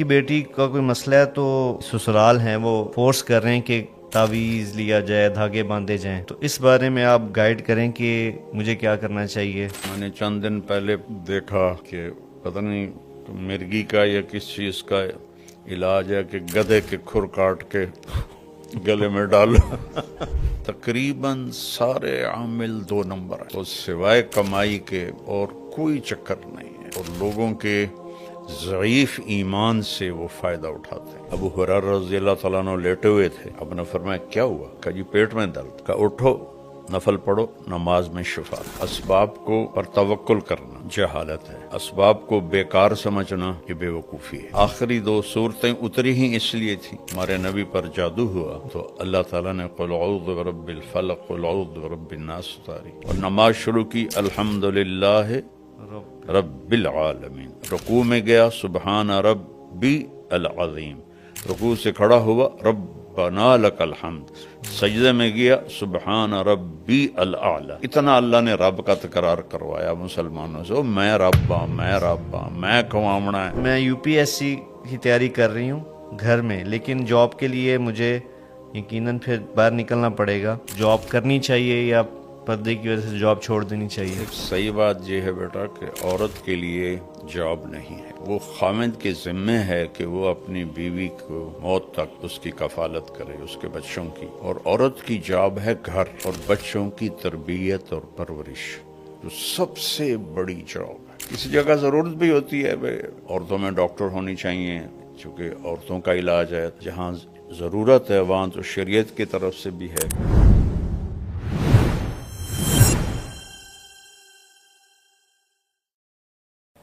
کی بیٹی کا کوئی مسئلہ ہے تو سسرال ہیں وہ فورس کر رہے ہیں کہ تعویذ لیا جائے، دھاگے باندھے جائیں، تو اس بارے میں آپ گائیڈ کریں کہ مجھے کیا کرنا چاہیے؟ میں نے چند دن پہلے دیکھا کہ پتہ نہیں مرغی کا یا کس چیز کا علاج ہے کہ گدھے کے کھر کاٹ کے گلے میں ڈالو۔ تقریباً سارے عامل 2 نمبر ہیں، اور سوائے کمائی کے اور کوئی چکر نہیں ہے، اور لوگوں کے ضعیف ایمان سے وہ فائدہ اٹھاتے ہیں۔ ابو ہریرہ رضی اللہ تعالیٰ عنہ لیٹے ہوئے تھے، آپ نے فرمایا کیا ہوا؟ کہا جی پیٹ میں درد۔ کہا اٹھو، نفل پڑھو، نماز میں شفا۔ اسباب کو پر توکل کرنا جہالت ہے، اسباب کو بیکار سمجھنا یہ بے وقوفی ہے۔ آخری 2 صورتیں اتری ہی اس لیے تھی، ہمارے نبی پر جادو ہوا تو اللہ تعالیٰ نے قل اعوذ برب الفلق قل اعوذ برب الناس اتاری، اور نماز شروع کی الحمدللہ رب العالمین۔ رکوع میں گیا سبحان ربی العظیم، رکوع سے کھڑا ہوا ربنا لک الحمد، سجدے میں گیا سبحان ربی الاعلی۔ اتنا اللہ نے رب کا تکرار کروایا مسلمانوں سے، میں رب ہاں، میں رب ہاں، میں کمامنا ہے۔ میں UPSC کی تیاری کر رہی ہوں گھر میں، لیکن جاب کے لیے مجھے یقیناً پھر باہر نکلنا پڑے گا۔ جاب کرنی چاہیے یا پردے کی وجہ سے جاب چھوڑ دینی چاہیے؟ صحیح بات یہ ہے بیٹا کہ عورت کے لیے جاب نہیں ہے، وہ خاوند کے ذمے ہے کہ وہ اپنی بیوی کو موت تک اس کی کفالت کرے، اس کے بچوں کی، اور عورت کی جاب ہے گھر اور بچوں کی تربیت اور پرورش، جو سب سے بڑی جاب ہے۔ کسی جگہ ضرورت بھی ہوتی ہے، عورتوں میں ڈاکٹر ہونی چاہیے چونکہ عورتوں کا علاج ہے، جہاں ضرورت ہے وہاں تو شریعت کی طرف سے بھی ہے۔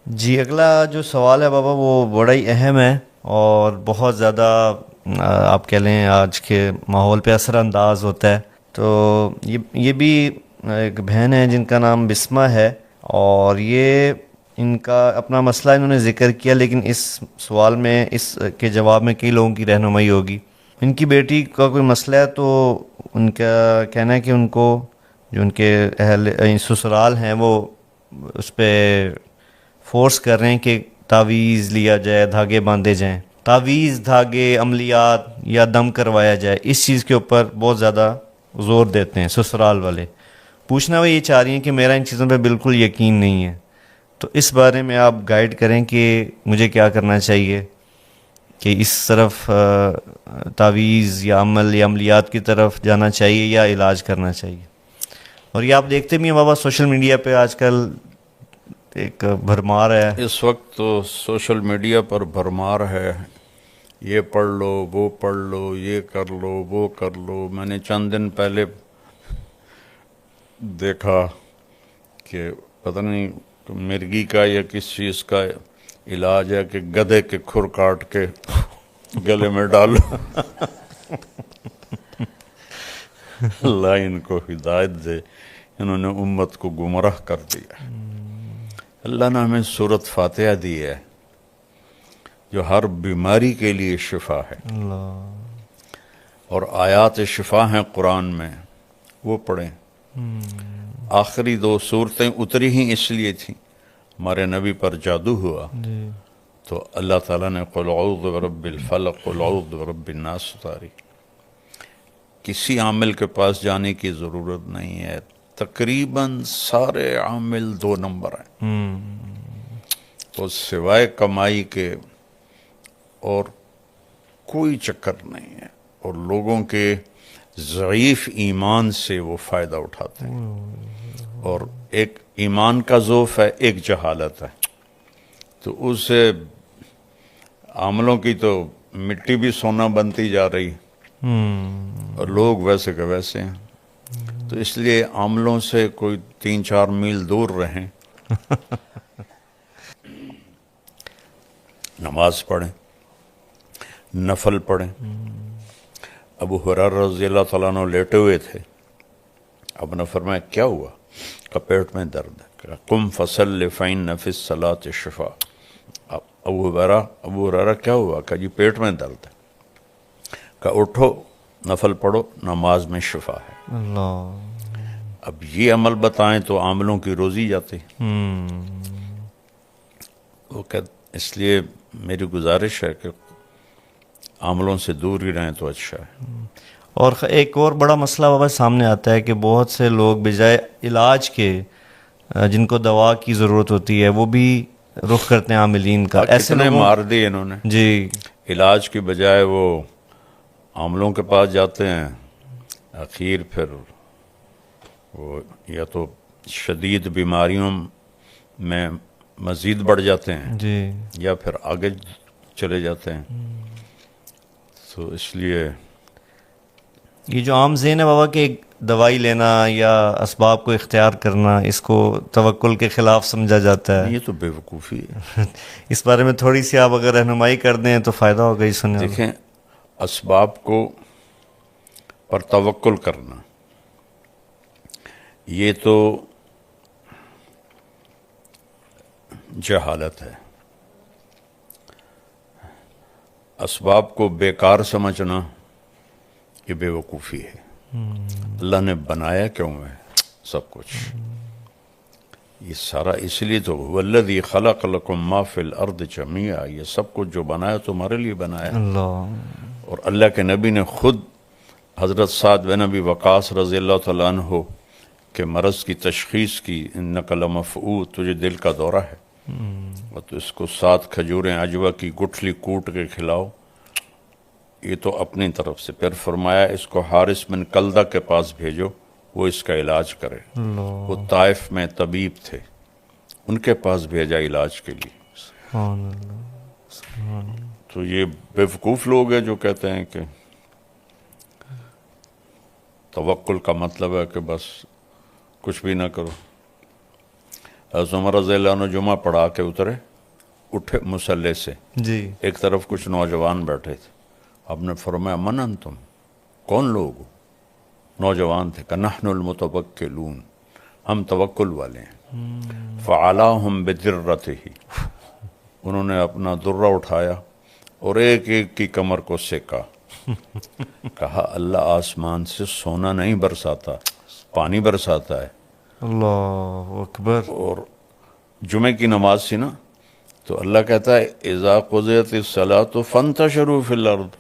جی اگلا جو سوال ہے بابا وہ بڑا ہی اہم ہے اور بہت زیادہ آپ کہہ لیں آج کے ماحول پہ اثر انداز ہوتا ہے۔ تو یہ بھی ایک بہن ہے جن کا نام بسمہ ہے، اور یہ ان کا اپنا مسئلہ انہوں نے ذکر کیا، لیکن اس سوال میں اس کے جواب میں کئی لوگوں کی رہنمائی ہوگی۔ ان کی بیٹی کا کوئی مسئلہ ہے تو ان کا کہنا ہے کہ ان کو جو ان کے اہل سسرال ہیں وہ اس پہ فورس کر رہے ہیں کہ تعویذ لیا جائے، دھاگے باندھے جائیں، تعویذ، دھاگے، عملیات یا دم کروایا جائے، اس چیز کے اوپر بہت زیادہ زور دیتے ہیں سسرال والے۔ پوچھنا وہ یہ چاہ رہی ہیں کہ میرا ان چیزوں پہ بالکل یقین نہیں ہے، تو اس بارے میں آپ گائیڈ کریں کہ مجھے کیا کرنا چاہیے کہ اس طرف تعویذ یا عمل یا عملیات کی طرف جانا چاہیے یا علاج کرنا چاہیے؟ اور یہ آپ دیکھتے بھی ہیں بابا سوشل میڈیا پہ آج کل ایک بھرمار ہے۔ اس وقت تو سوشل میڈیا پر بھرمار ہے، یہ پڑھ لو، وہ پڑھ لو، یہ کر لو، وہ کر لو۔ میں نے چند دن پہلے دیکھا کہ پتہ نہیں مرغی کا یا کس چیز کا علاج ہے کہ گدھے کے کھر کاٹ کے گلے میں ڈالو۔ اللہ ان کو ہدایت دے، انہوں نے امت کو گمراہ کر دیا۔ اللہ نے ہمیں سورۃ فاتحہ دی ہے جو ہر بیماری کے لیے شفا ہے، اور آیات شفا ہیں قرآن میں، وہ پڑھیں۔ آخری 2 صورتیں اتری ہی اس لیے تھیں، ہمارے نبی پر جادو ہوا تو اللہ تعالیٰ نے قل اعوذ برب الفلق قل اعوذ برب الناس اتاری۔ کسی عامل کے پاس جانے کی ضرورت نہیں ہے، تقریباً سارے عامل 2 نمبر ہیں، تو سوائے کمائی کے اور کوئی چکر نہیں ہے، اور لوگوں کے ضعیف ایمان سے وہ فائدہ اٹھاتے ہیں، اور ایک ایمان کا ضعف ہے، ایک جہالت ہے، تو اس عاملوں کی تو مٹی بھی سونا بنتی جا رہی، اور لوگ ویسے کہ ویسے ہیں۔ تو اس لیے عاملوں سے کوئی 3-4 میل دور رہیں، نماز پڑھیں، نفل پڑھیں۔ ابو ہریرہ رضی اللہ تعالیٰ عنہ لیٹے ہوئے تھے، آپ نے فرمایا کیا ہوا؟ کہ پیٹ میں درد ہے۔ قم فصل فإن فی الصلاۃ شفاء۔ ابو ہریرہ کیا ہوا؟ کہ جی پیٹ میں درد ہے۔ کہ اٹھو، نفل پڑھو، نماز میں شفا ہے۔ اللہ، اب یہ عمل بتائیں تو عاملوں کی روزی جاتی۔ وہ کہ اس لیے میری گزارش ہے کہ عملوں سے دور ہی رہیں تو اچھا ہے. اور ایک اور بڑا مسئلہ بابا سامنے آتا ہے کہ بہت سے لوگ بجائے علاج کے جن کو دوا کی ضرورت ہوتی ہے وہ بھی رخ کرتے ہیں عاملین کا. ایسے کتنے لوگوں مار دیے انہوں نے. جی علاج کی بجائے وہ عاملوں کے پاس جاتے ہیں, اخیر پھر وہ یا تو شدید بیماریوں میں مزید بڑھ جاتے ہیں جی یا پھر آگے چلے جاتے ہیں. تو اس لیے یہ جو عام ذہن ہے بابا کہ دوائی لینا یا اسباب کو اختیار کرنا اس کو توکل کے خلاف سمجھا جاتا ہے, یہ تو بے وقوفی ہے. اس بارے میں تھوڑی سی آپ اگر رہنمائی کر دیں تو فائدہ ہوگا یہ سننے میں. دیکھیں, اسباب کو پر توکل کرنا یہ تو جہالت ہے. اسباب کو بیکار سمجھنا یہ بے وقوفی ہے. اللہ نے بنایا کیوں ہے سب کچھ؟ یہ سارا اس لیے تو والذی خلق لکم ما فی الارض جمیعا, یہ سب کچھ جو بنایا تمہارے لیے بنایا. اللہ اور اللہ کے نبی نے خود حضرت سعد بن ابی وقاص رضی اللہ تعالیٰ عنہ کے مرض کی تشخیص کی, انک لمفعود, تجھے دل کا دورہ ہے, اور تو اس کو 7 کھجوریں عجوہ کی گٹھلی کوٹ کے کھلاؤ. یہ تو اپنی طرف سے. پھر فرمایا اس کو حارث بن کلدہ کے پاس بھیجو, وہ اس کا علاج کرے. وہ طائف میں طبیب تھے, ان کے پاس بھیجا علاج کے لیے. سبحان اللہ سبحان اللہ. تو یہ بیوقوف لوگ ہیں جو کہتے ہیں کہ توکل کا مطلب ہے کہ بس کچھ بھی نہ کرو. حضرت عمر رضی اللہ عنہ جمعہ پڑھا کے اترے, اٹھے مصلی سے, جی ایک طرف کچھ نوجوان بیٹھے تھے. آپ نے فرمایا من انتم, کون لوگ ہو؟ نوجوان تھے. کہ نحن المتوکلون, ہم توکل والے ہیں. فعلاہم بدرتہ, انہوں نے اپنا درہ اٹھایا اور ایک ایک کی کمر کو سیکا. کہا اللہ آسمان سے سونا نہیں برساتا, پانی برساتا ہے. اللہ اکبر. اور جمعے کی نماز سی نا, تو اللہ کہتا ہے اذا قضیت الصلاۃ فانتشروا فی الارض,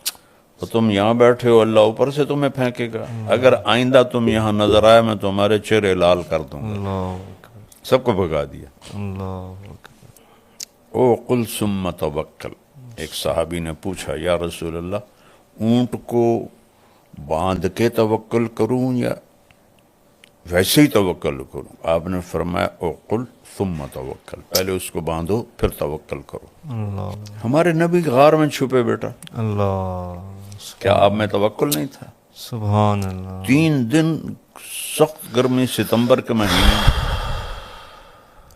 تو تم یہاں بیٹھے ہو, اللہ اوپر سے تمہیں پھینکے گا. اگر آئندہ تم یہاں نظر آئے میں تمہارے چہرے لال کر دوں گا. اللہ اکبر سب کو بھگا دیا. اللہ اکبر. او قل ثم توکل. ایک صحابی نے پوچھا یا رسول اللہ, اونٹ کو باندھ کے توکل کروں یا ویسے ہی توکل کروں؟ آپ نے فرمایا او قل ثم توکل, پہلے اس کو باندھو پھر توکل کرو. اللہ ہمارے نبی غار میں چھپے بیٹا, اللہ کیا آپ میں توکل نہیں تھا؟ سبحان اللہ. 3 دن سخت گرمی ستمبر کے مہینے,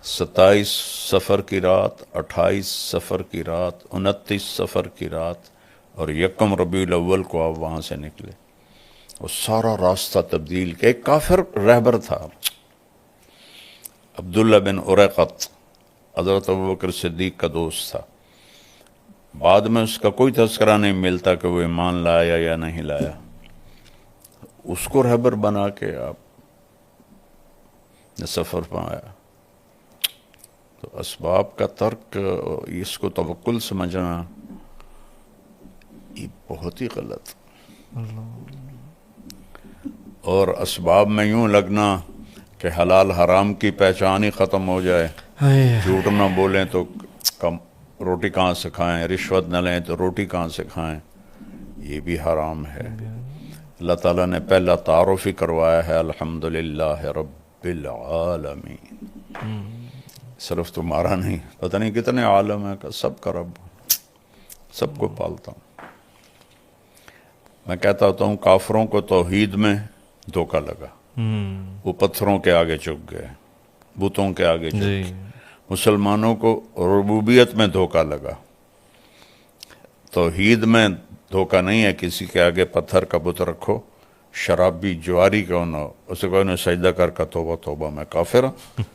27 صفر کی رات, 28 صفر کی رات, 29 صفر کی رات, اور 1 ربیع الاول کو آپ وہاں سے نکلے. اور سارا راستہ تبدیل کیا. ایک کافر رہبر تھا, عبداللہ بن اریقط, حضرت ابوبکر صدیق کا دوست تھا. بعد میں اس کا کوئی تذکرہ نہیں ملتا کہ وہ ایمان لایا یا نہیں لایا. اس کو رہبر بنا کے آپ نے سفر پایا. تو اسباب کا ترک, اس کو توکل سمجھنا, یہ بہت ہی غلط. اور اسباب میں یوں لگنا کہ حلال حرام کی پہچان ہی ختم ہو جائے. جھوٹ نہ بولیں تو روٹی کہاں سے کھائیں, رشوت نہ لیں تو روٹی کہاں سے کھائیں, یہ بھی حرام ہے. اللہ تعالیٰ نے پہلا تعارف ہی کروایا ہے الحمدللہ رب العالمین. صرف تمہارا نہیں, پتہ نہیں کتنے عالم ہے, کہ سب کا رب, سب کو پالتا ہوں. میں کہتا ہوتا ہوں کافروں کو توحید میں دھوکہ لگا, وہ پتھروں کے آگے چک گئے, بتوں کے آگے چک گئے. مسلمانوں کو ربوبیت میں دھوکہ لگا, توحید میں دھوکہ نہیں ہے. کسی کے آگے پتھر کا بت رکھو, شرابی جواری کیوں نہ ہو, اسے کوئی نہ سجدہ کر کا توبہ توبہ میں کافر ہوں.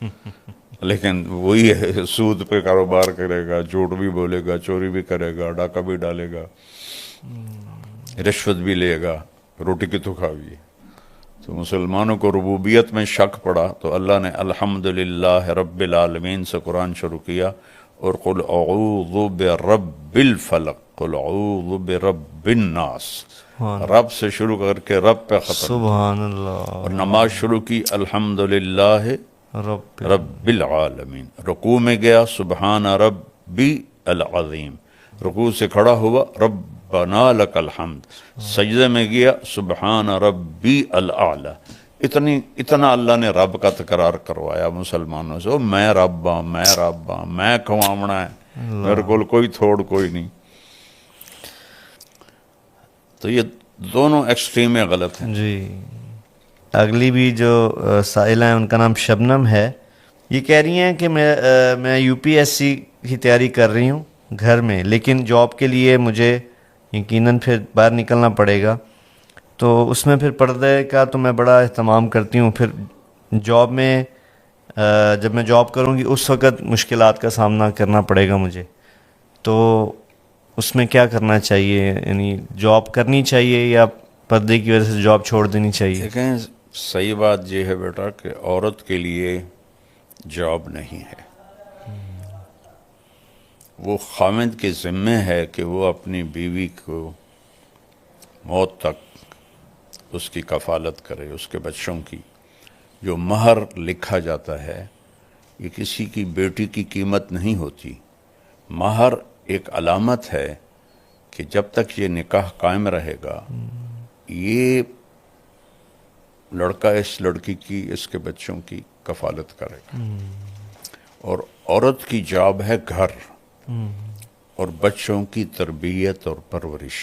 لیکن وہی ہے, سود پہ کاروبار کرے گا, جھوٹ بھی بولے گا, چوری بھی کرے گا, ڈاکہ بھی ڈالے گا, رشوت بھی لے گا, روٹی کی تو کھاوی. تو مسلمانوں کو ربوبیت میں شک پڑا, تو اللہ نے الحمدللہ رب العالمین سے قرآن شروع کیا, اور قل اعوذ برب الفلق، قل اعوذ برب الناس، رب سے شروع کر کے رب پہ ختم، سبحان اللہ، اور نماز شروع کی الحمدللہ رب رب العالمین، رکوع میں گیا سبحان ربی العظیم، رکوع سے کھڑا ہوا ربنا لک الحمد، سجدے میں گیا سبحان ربی الاعلی، اتنا اللہ نے رب کا تکرار کروایا مسلمانوں سے، میں رب ہاں، میں رب ہاں، میں کھواونا ہے، میرے کول کوئی تھوڑ کوئی نہیں۔ تو یہ دونوں ایکسٹریم غلط ہیں۔ جی۔ اگلی بھی جو سائلہ ہیں ان کا نام شبنم ہے، یہ کہہ رہی ہیں کہ میں یو پی ایس سی کی تیاری کر رہی ہوں گھر میں، لیکن جاب کے لیے مجھے یقیناً پھر باہر نکلنا پڑے گا، تو اس میں پھر پردے کا تو میں بڑا اہتمام کرتی ہوں، پھر جاب میں جب میں جاب کروں گی اس وقت مشکلات کا سامنا کرنا پڑے گا مجھے، تو اس میں کیا کرنا چاہیے؟ یعنی جاب کرنی چاہیے یا پردے کی وجہ سے جاب چھوڑ دینی چاہیے؟ دیکھیں صحیح بات یہ ہے بیٹا کہ عورت کے لیے جاب نہیں ہے، وہ خاوند کے ذمے ہے کہ وہ اپنی بیوی کو موت تک اس کی کفالت کرے، اس کے بچوں کی۔ جو مہر لکھا جاتا ہے یہ کسی کی بیٹی کی قیمت نہیں ہوتی، مہر ایک علامت ہے کہ جب تک یہ نکاح قائم رہے گا یہ لڑکا اس لڑکی کی، اس کے بچوں کی کفالت کرے گا۔ اور عورت کی جاب ہے گھر اور بچوں کی تربیت اور پرورش،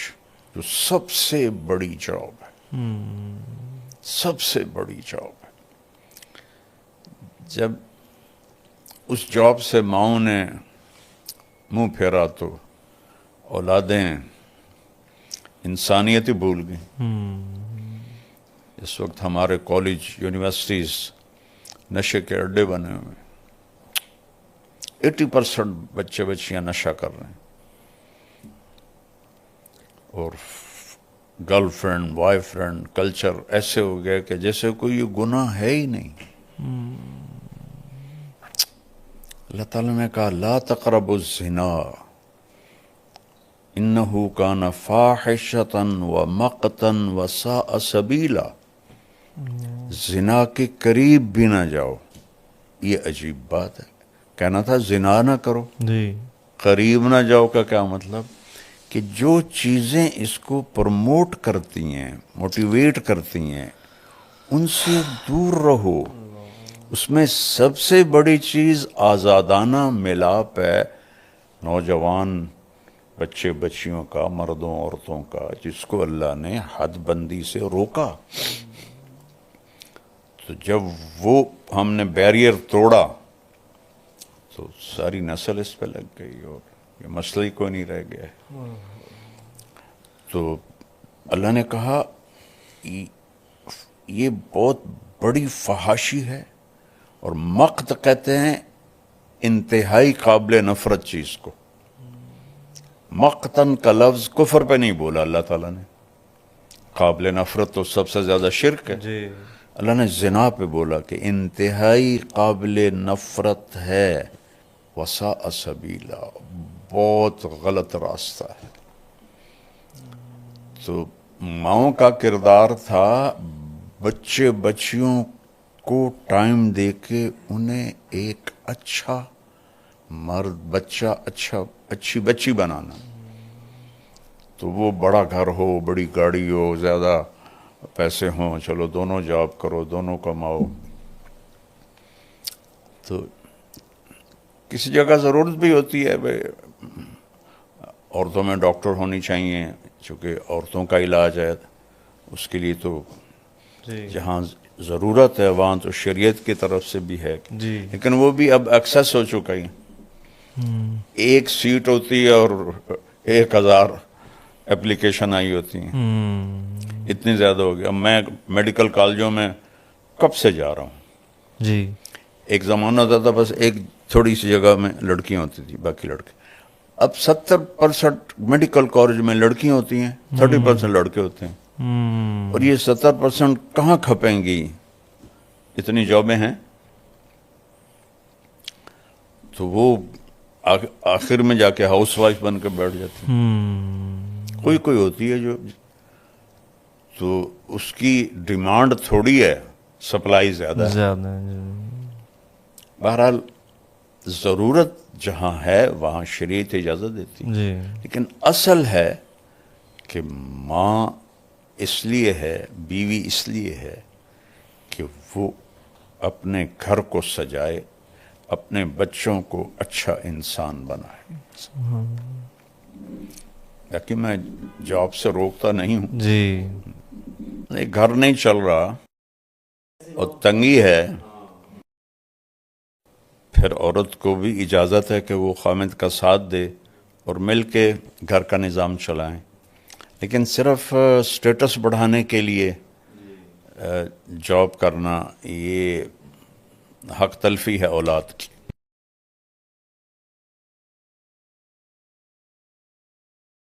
جو سب سے بڑی جاب ہے، سب سے بڑی جاب ہے۔ جب اس جاب سے ماؤں نے منہ پھیرا تو اولادیں انسانیت ہی بھول گئیں۔ اس وقت ہمارے کالج یونیورسٹیز نشے کے اڈے بنے ہوئے ہیں، 80% بچے بچیاں نشہ کر رہے ہیں، اور girl friend boy friend culture ایسے ہو گیا کہ جیسے کوئی یہ گناہ ہے ہی نہیں۔ اللہ تعالیٰ نے کہا لا تقربوا الزنا انہ کان فاحشۃ ومقتا وساء سبیلا، زنا کے قریب بھی نہ جاؤ۔ یہ عجیب بات ہے، کہنا تھا زنا نہ کرو، جی، قریب نہ جاؤ کا کیا مطلب؟ کہ جو چیزیں اس کو پروموٹ کرتی ہیں، موٹیویٹ کرتی ہیں، ان سے دور رہو۔ اس میں سب سے بڑی چیز آزادانہ ملاپ ہے، نوجوان بچے بچیوں کا، مردوں عورتوں کا، جس کو اللہ نے حد بندی سے روکا۔ تو جب وہ ہم نے بیریئر توڑا تو ساری نسل اس پہ لگ گئی اور یہ مسئلہ ہی کوئی نہیں رہ گیا۔ تو اللہ نے کہا یہ بہت بڑی فحاشی ہے، اور مقت کہتے ہیں انتہائی قابل نفرت چیز کو۔ مقتن کا لفظ کفر پہ نہیں بولا اللہ تعالیٰ نے، قابل نفرت تو سب سے زیادہ شرک ہے۔ جی، اللہ نے زنا پہ بولا کہ انتہائی قابل نفرت ہے، وساء سبیلا، بہت غلط راستہ ہے۔ تو ماؤں کا کردار تھا بچے بچیوں کو ٹائم دے کے انہیں ایک اچھا مرد بچہ، اچھی بچی بنانا۔ تو وہ بڑا گھر ہو، بڑی گاڑی ہو، زیادہ پیسے ہوں، چلو دونوں جاب کرو، دونوں کماؤ۔ تو کسی جگہ ضرورت بھی ہوتی ہے بھائی عورتوں میں ڈاکٹر ہونی چاہیے، چونکہ عورتوں کا علاج ہے، اس کے لیے تو جہاں ضرورت ہے وہاں تو شریعت کی طرف سے بھی ہے، جی، لیکن وہ بھی اب ایکسیس ہو چکا ہی۔ ایک سیٹ ہوتی ہے اور 1000 اپلیکیشن آئی ہوتی ہیں، اتنی زیادہ ہو گیا۔ میں میڈیکل کالجوں میں کب سے جا رہا ہوں، جی، ایک زمانہ ہوتا تھا بس ایک تھوڑی سی جگہ میں لڑکیاں ہوتی تھی، باقی لڑکے۔ اب 70% میڈیکل کالج میں لڑکیاں ہوتی ہیں، 30% لڑکے ہوتے ہیں، اور یہ 70% کہاں کھپیں گی؟ اتنی جابیں ہیں۔ تو وہ آخر میں جا کے ہاؤس وائف بن کے بیٹھ جاتی ہیں. کوئی ہوتی ہے جو تو اس کی ڈیمانڈ تھوڑی ہے، سپلائی زیادہ ہے. زیادہ بہرحال ضرورت جہاں ہے وہاں شریعت اجازت دیتی ہے. جی لیکن اصل ہے کہ ماں اس لیے ہے، بیوی اس لیے ہے کہ وہ اپنے گھر کو سجائے، اپنے بچوں کو اچھا انسان بنائے. کہ میں جاب سے روکتا نہیں ہوں، جی گھر نہیں چل رہا اور تنگی ہے، پھر عورت کو بھی اجازت ہے کہ وہ خامد کا ساتھ دے اور مل کے گھر کا نظام چلائیں. لیکن صرف سٹیٹس بڑھانے کے لیے جاب کرنا یہ حق تلفی ہے اولاد کی.